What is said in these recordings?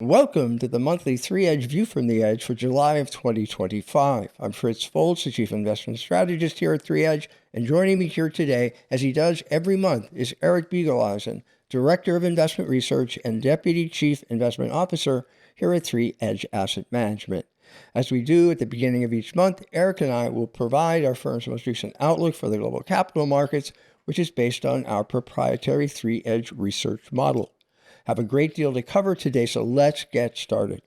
Welcome to the monthly 3-Edge View from the Edge for July of 2025. I'm Fritz, Folts, the Chief Investment Strategist here at 3-Edge, and joining me here today, as he does every month, is Eric Biegeleisen, Director of Investment Research and Deputy Chief Investment Officer here at 3-Edge Asset Management. As we do at the beginning of each month, Eric and I will provide our firm's most recent outlook for the global capital markets, which is based on our proprietary 3-Edge research model. Have a great deal to cover today, so let's get started.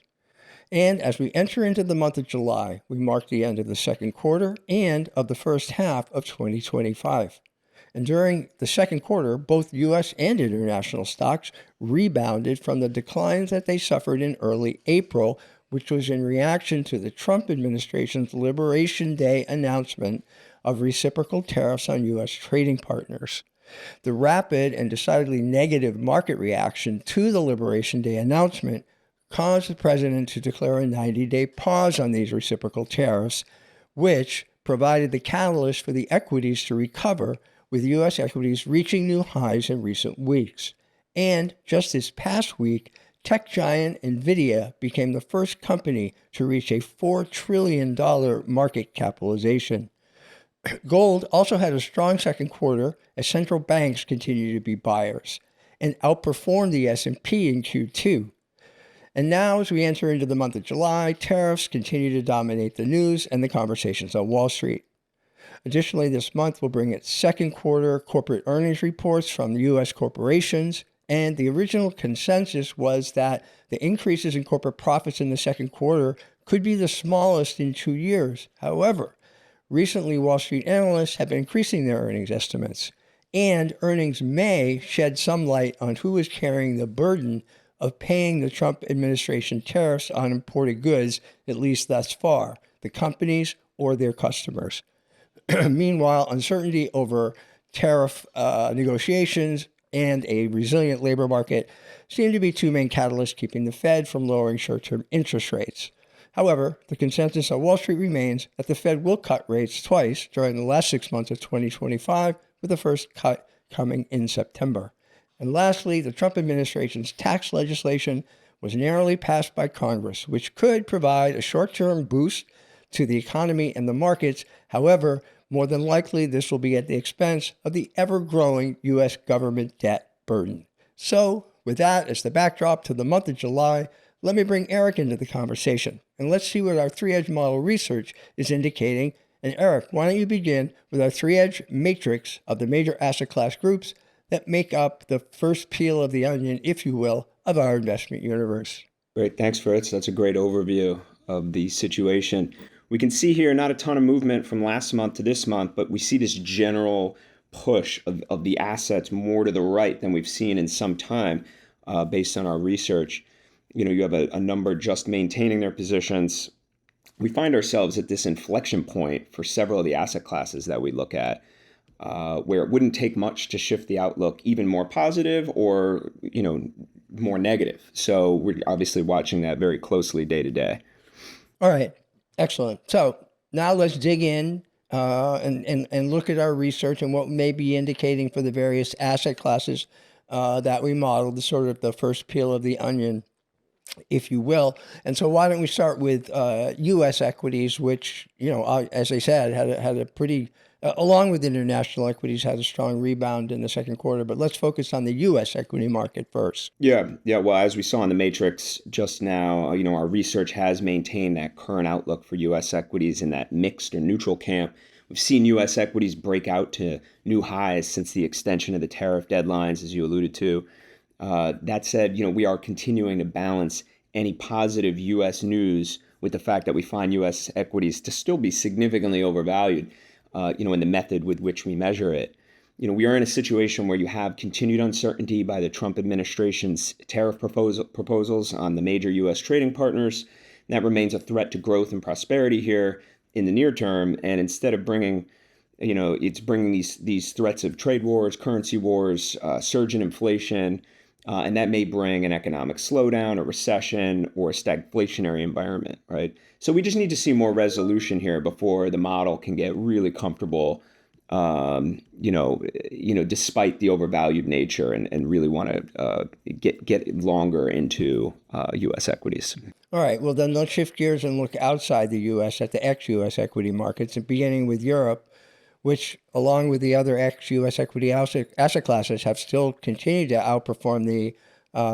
And as we enter into the month of July, we mark the end of the second quarter and of the first half of 2025. And during the second quarter, both U.S. and international stocks rebounded from the declines that they suffered in early April, which was in reaction to the Trump administration's Liberation Day announcement of reciprocal tariffs on U.S. trading partners. The rapid and decidedly negative market reaction to the Liberation Day announcement caused the president to declare a 90-day pause on these reciprocal tariffs, which provided the catalyst for the equities to recover, with U.S. equities reaching new highs in recent weeks. And just this past week, tech giant NVIDIA became the first company to reach a $4 trillion market capitalization. Gold also had a strong second quarter as central banks continue to be buyers and outperformed the S&P in Q2. And now, as we enter into the month of July, tariffs continue to dominate the news and the conversations on Wall Street. Additionally, this month will bring its second quarter corporate earnings reports from the U.S. corporations, and the original consensus was that the increases in corporate profits in the second quarter could be the smallest in 2 years. However, recently, Wall Street analysts have been increasing their earnings estimates, and earnings may shed some light on who is carrying the burden of paying the Trump administration tariffs on imported goods, at least thus far, the companies or their customers. Meanwhile, uncertainty over tariff negotiations and a resilient labor market seem to be two main catalysts keeping the Fed from lowering short-term interest rates. However, the consensus on Wall Street remains that the Fed will cut rates twice during the last 6 months of 2025, with the first cut coming in September. And lastly, the Trump administration's tax legislation was narrowly passed by Congress, which could provide a short-term boost to the economy and the markets. However, more than likely, this will be at the expense of the ever-growing U.S. government debt burden. So, with that as the backdrop to the month of July, let me bring Eric into the conversation, and let's see what our 3-Edge model research is indicating. And Eric, why don't you begin with our 3-Edge matrix of the major asset class groups that make up the first peel of the onion, if you will, of our investment universe. Great. Thanks, Fritz. That's a great overview of the situation. We can see here not a ton of movement from last month to this month, but we see this general push of the assets more to the right than we've seen in some time based on our research. You have a number just maintaining their positions. We find ourselves at this inflection point for several of the asset classes that we look at, where it wouldn't take much to shift the outlook even more positive or, more negative. So we're obviously watching that very closely day to day. All right. Excellent. So now let's dig in and look at our research and what may be indicating for the various asset classes that we modeled, sort of the first peel of the onion, if you will. And so why don't we start with U.S. equities, which, as I said, had a pretty, along with international equities, had a strong rebound in the second quarter. But let's focus on the U.S. equity market first. Yeah. Well, as we saw in the matrix just now, our research has maintained that current outlook for U.S. equities in that mixed or neutral camp. We've seen U.S. equities break out to new highs since the extension of the tariff deadlines, as you alluded to. That said, we are continuing to balance any positive U.S. news with the fact that we find U.S. equities to still be significantly overvalued, in the method with which we measure it. We are in a situation where you have continued uncertainty by the Trump administration's tariff proposals on the major U.S. trading partners. And that remains a threat to growth and prosperity here in the near term. And instead of bringing it's bringing these threats of trade wars, currency wars, surge in inflation, and that may bring an economic slowdown, a recession, or a stagflationary environment, right? So we just need to see more resolution here before the model can get really comfortable despite the overvalued nature, and really want to get longer into U.S. equities. All right, well, then let's shift gears and look outside the U.S. at the ex-U.S. equity markets, and beginning with Europe, which, along with the other ex-U.S. equity asset classes, have still continued to outperform the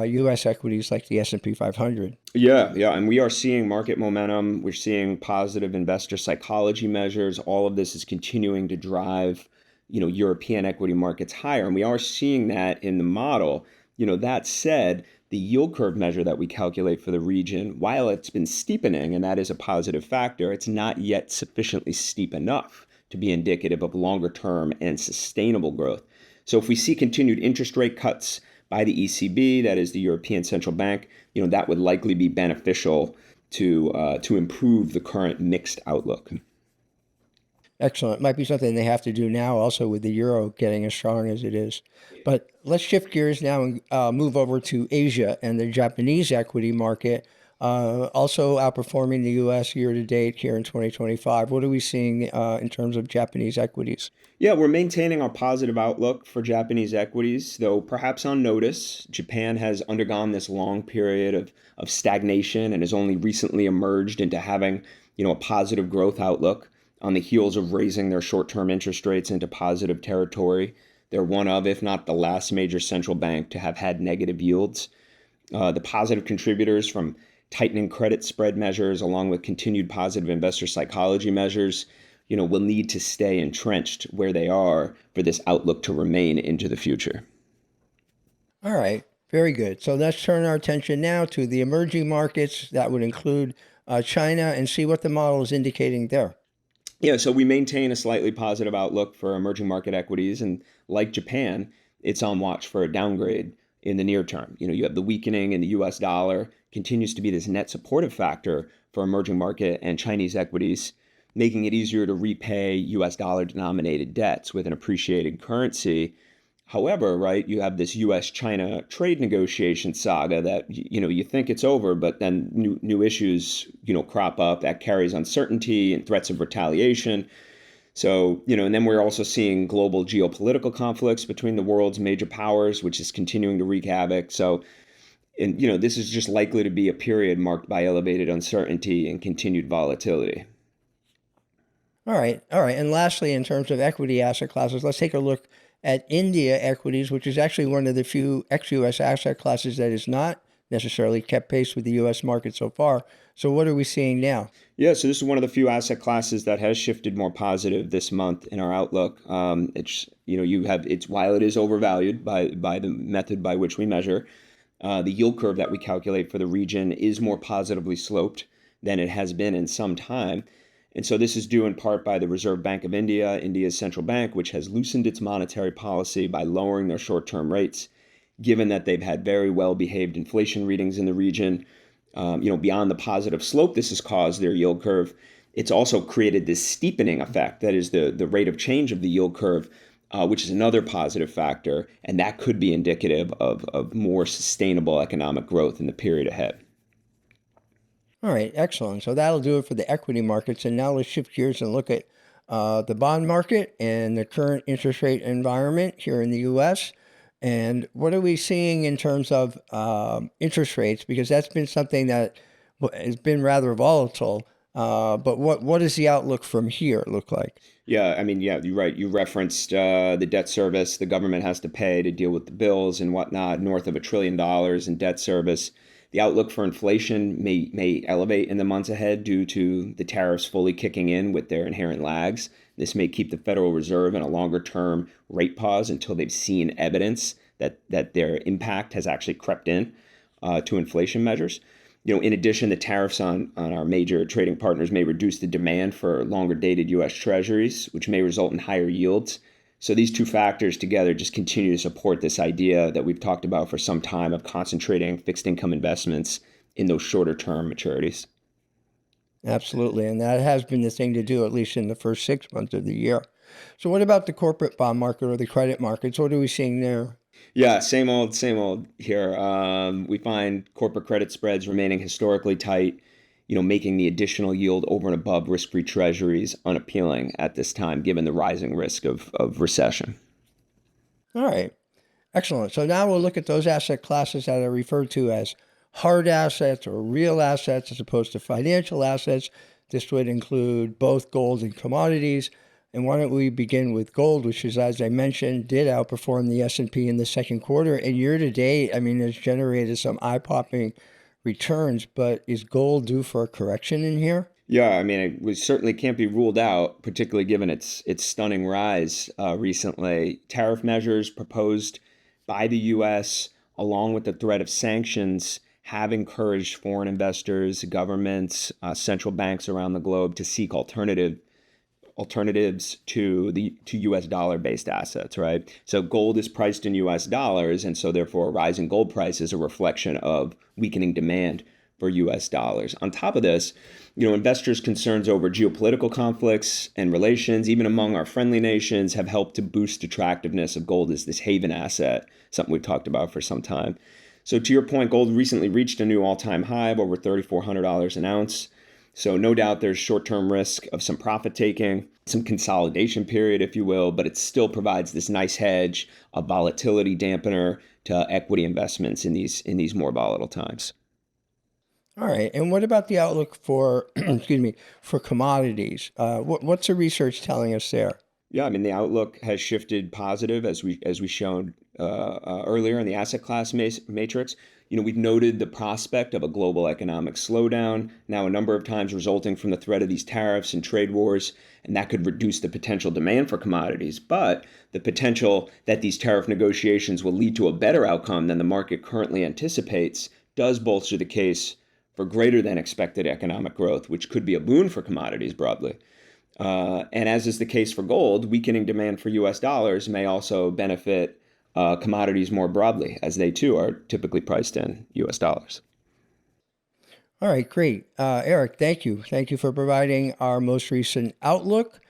U.S. equities like the S&P 500. Yeah, and we are seeing market momentum. We're seeing positive investor psychology measures. All of this is continuing to drive, European equity markets higher, and we are seeing that in the model. That said, the yield curve measure that we calculate for the region, while it's been steepening, and that is a positive factor, it's not yet sufficiently steep enough to be indicative of longer term and sustainable growth. So if we see continued interest rate cuts by the ECB, that is the European Central Bank, that would likely be beneficial to improve the current mixed outlook. Excellent. Might be something they have to do now also with the euro getting as strong as it is. But let's shift gears now and move over to Asia and the Japanese equity market, also outperforming the U.S. year to date here in 2025. What are we seeing in terms of Japanese equities? Yeah, we're maintaining our positive outlook for Japanese equities, though perhaps on notice. Japan has undergone this long period of stagnation and has only recently emerged into having, a positive growth outlook on the heels of raising their short-term interest rates into positive territory. They're one of, if not the last major central bank to have had negative yields. The positive contributors from tightening credit spread measures, along with continued positive investor psychology measures, will need to stay entrenched where they are for this outlook to remain into the future. All right, very good. So let's turn our attention now to the emerging markets. That would include China, and see what the model is indicating there. Yeah, so we maintain a slightly positive outlook for emerging market equities, and like Japan, it's on watch for a downgrade in the near term. You have the weakening in the US dollar continues to be this net supportive factor for emerging market and Chinese equities, making it easier to repay US dollar denominated debts with an appreciated currency. However, right, you have this U.S.-China trade negotiation saga that, you think it's over, but then new issues, crop up that carries uncertainty and threats of retaliation. So, and then we're also seeing global geopolitical conflicts between the world's major powers, which is continuing to wreak havoc. So, and, this is just likely to be a period marked by elevated uncertainty and continued volatility. All right. And lastly, in terms of equity asset classes, let's take a look at India equities, which is actually one of the few ex-U.S. asset classes that is not necessarily kept pace with the U.S. market so far. So what are we seeing now? Yeah, so this is one of the few asset classes that has shifted more positive this month in our outlook. It's while it is overvalued by the method by which we measure, the yield curve that we calculate for the region is more positively sloped than it has been in some time. And so this is due in part by the Reserve Bank of India, India's central bank, which has loosened its monetary policy by lowering their short-term rates, given that they've had very well-behaved inflation readings in the region. Beyond the positive slope this has caused their yield curve, it's also created this steepening effect, that is the rate of change of the yield curve, which is another positive factor, and that could be indicative of more sustainable economic growth in the period ahead. All right, excellent. So that'll do it for the equity markets. And now let's shift gears and look at the bond market and the current interest rate environment here in the U.S. And what are we seeing in terms of interest rates? Because that's been something that has been rather volatile. But what does the outlook from here look like? Yeah, you're right. You referenced the debt service the government has to pay to deal with the bills and whatnot, north of $1 trillion in debt service. The outlook for inflation may elevate in the months ahead due to the tariffs fully kicking in with their inherent lags. This may keep the Federal Reserve in a longer-term rate pause until they've seen evidence that their impact has actually crept in to inflation measures. In addition, the tariffs on our major trading partners may reduce the demand for longer-dated U.S. Treasuries, which may result in higher yields. So these two factors together just continue to support this idea that we've talked about for some time of concentrating fixed income investments in those shorter term maturities. Absolutely. And that has been the thing to do, at least in the first 6 months of the year. So what about the corporate bond market or the credit markets? What are we seeing there? Yeah, same old here. We find corporate credit spreads remaining historically tight. making the additional yield over and above risk-free treasuries unappealing at this time, given the rising risk of recession. All right. Excellent. So now we'll look at those asset classes that are referred to as hard assets or real assets as opposed to financial assets. This would include both gold and commodities. And why don't we begin with gold, which is, as I mentioned, did outperform the S&P in the second quarter. And year to date, I mean, it's generated some eye-popping returns. But is gold due for a correction in here? Yeah, I mean, it certainly can't be ruled out, particularly given its stunning rise recently. Tariff measures proposed by the U.S., along with the threat of sanctions, have encouraged foreign investors, governments, central banks around the globe to seek alternatives to U.S. dollar-based assets, right? So gold is priced in U.S. dollars, and so therefore a rise in gold price is a reflection of weakening demand for U.S. dollars. On top of this, investors' concerns over geopolitical conflicts and relations, even among our friendly nations, have helped to boost attractiveness of gold as this haven asset, something we've talked about for some time. So to your point, gold recently reached a new all-time high of over $3,400 an ounce. So no doubt there's short-term risk of some profit taking, some consolidation period, if you will, but it still provides this nice hedge, a volatility dampener to equity investments in these more volatile times. All right. And what about the outlook for, for commodities? What's the research telling us there? Yeah, I mean, the outlook has shifted positive as we showed earlier in the asset class matrix. We've noted the prospect of a global economic slowdown now a number of times, resulting from the threat of these tariffs and trade wars, and that could reduce the potential demand for commodities. But the potential that these tariff negotiations will lead to a better outcome than the market currently anticipates does bolster the case for greater than expected economic growth, which could be a boon for commodities broadly. And as is the case for gold, weakening demand for U.S. dollars may also benefit commodities more broadly, as they too are typically priced in U.S. dollars. All right, great. Eric, thank you. Thank you for providing our most recent outlook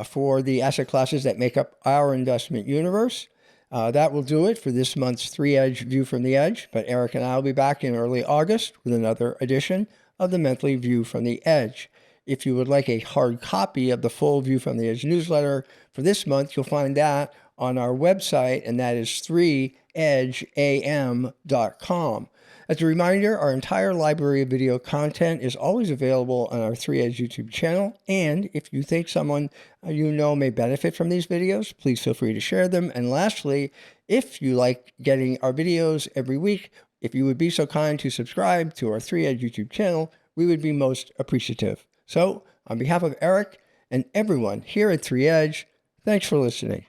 for the asset classes that make up our investment universe. That will do it for this month's 3 Edge View from the Edge, but Eric and I will be back in early August with another edition of the Monthly View from the Edge. If you would like a hard copy of the full View from the Edge newsletter for this month, you'll find that on our website, and that is 3edgeam.com. As a reminder, our entire library of video content is always available on our 3Edge YouTube channel, and if you think someone may benefit from these videos, please feel free to share them. And lastly, if you like getting our videos every week, if you would be so kind to subscribe to our 3Edge YouTube channel, we would be most appreciative. So, on behalf of Eric and everyone here at 3Edge, thanks for listening.